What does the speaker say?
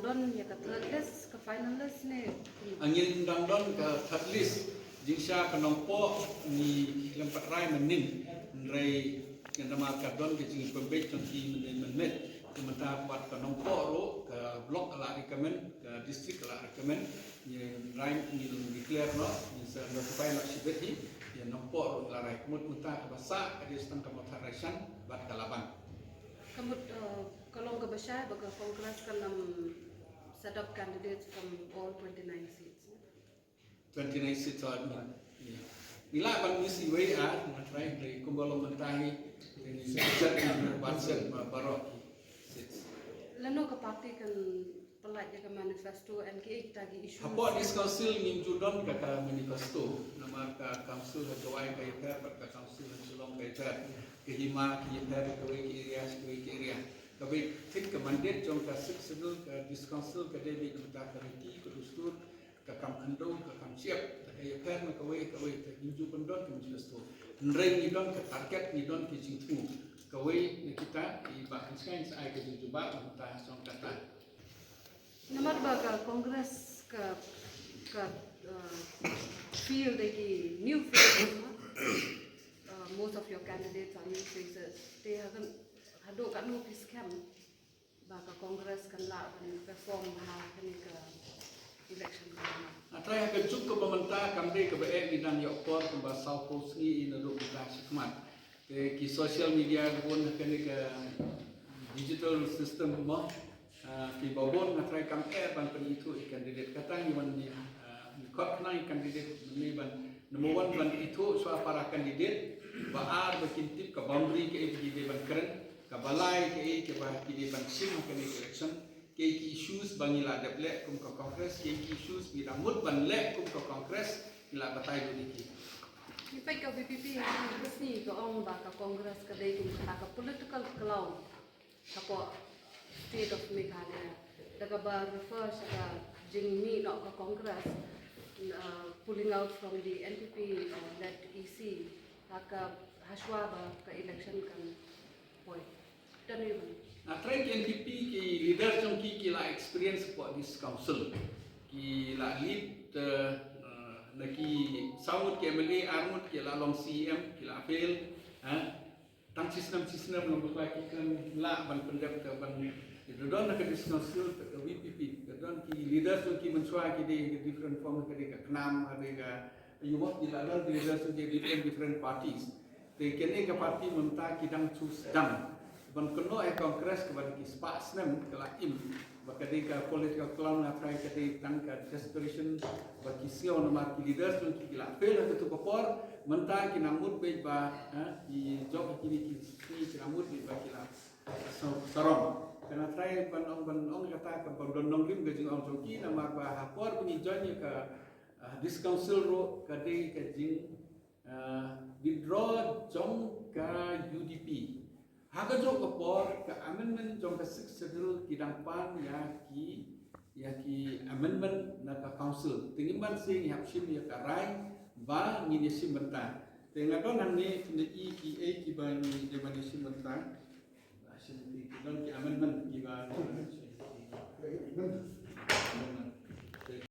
don ya ka third list ka finalist ne angin dangdon ke third list jingsha penompo ni lempat rai menin rai yang nama kadon ke jing pembek conti menet sementara buat penompo ro ke blok ala recommend ke district ala recommend yang rai ni declare no ni se notify nak sibeti yang nompo ro la rai mut muta bahasa ada setang ke motivation buat kalabang kamut kalau ka basya baga congress kan set up candidates from all 29 seats 29 seats on nila ban misi way matrai dari kumbalo mentahi ini sejak bansen barok seats lano ka party kan pelat jaga manifesto NKA tagi isu apa dis council nim judon ka manifesto nama ka council hawai ka ipar ka council sulong ka ipar ke hima ki ipar ka area tapi tik ke mandate jong ka sedul ka dis council ka debi ka committee ka dustur ka kam khando ka kam siap ka ipar ka wei ka hinju pendon ka manifesto nrei ni don ka target ni don ki jingtu ka wei ni kita i ba kan sai ka jingtu ba ta song kata Namar baga Congress ka field ki new faces most of your candidates are new faces they haven't hado kan no scam baga Congress kan la kan perform ha kan ka election Atrai akan cukup pemerintah kami ke BN di dan Yokor ke South Coast ni ina duk kita sikmat ke social media pun akan ke digital system mo di bawah atrai kami ban itu kandidat kata ni man ni kot nai kandidat ni ban number 1 ban itu soal para kandidat baar berkintip ke boundary ke di ban keren ke balai ke ban sim ke election ke issues bangila deplek kum ke kongres ke issues biramut ban lek kum ke kongres ila batai diki ni pai ka VPP yang resmi ke ong ba ka Congress ka dei kum ka political cloud kapo state of Meghalaya daga ba refer sa jingmi no ka Congress pulling out from the NPP led EC haka haswa ba ka election kan point dan even Atrai ke NPP ki leader jong ki la experience for this council ki la lead naki saud ke MLA armut ki la long CM ki la fail tang sistem long ba ki kan la ban pendap ke ban don nak dis council ke VPP don ki leader jong ki mensua ki di different form ke kenam ada ke yuwak ki la leader jong ki different parties te kene ke parti menta kidang choose dam ban kono kongres ke ban ki spas nem ke laim bakadi ka political clown na try ke tan ka desperation baki sio na ma ki leaders tun ki la pel ke tu kopor menta ki namut be ba di job ki ki namut be ba ki la sarong kana try ban ong kata ka ban dondong rim ke jing ong joki na ma ba hapor ni join ka this council ro kadi ke jing withdraw jong ka UDP Haga jok kapor ke amendment jong ke 6 schedule kidang pan ya ki amendment na ka council tingiman sing hap sim ya ka rai ba ni sim benta tengadon han ni ki ki ba ni de ba ni sim benta sim ki don ki amendment ki ba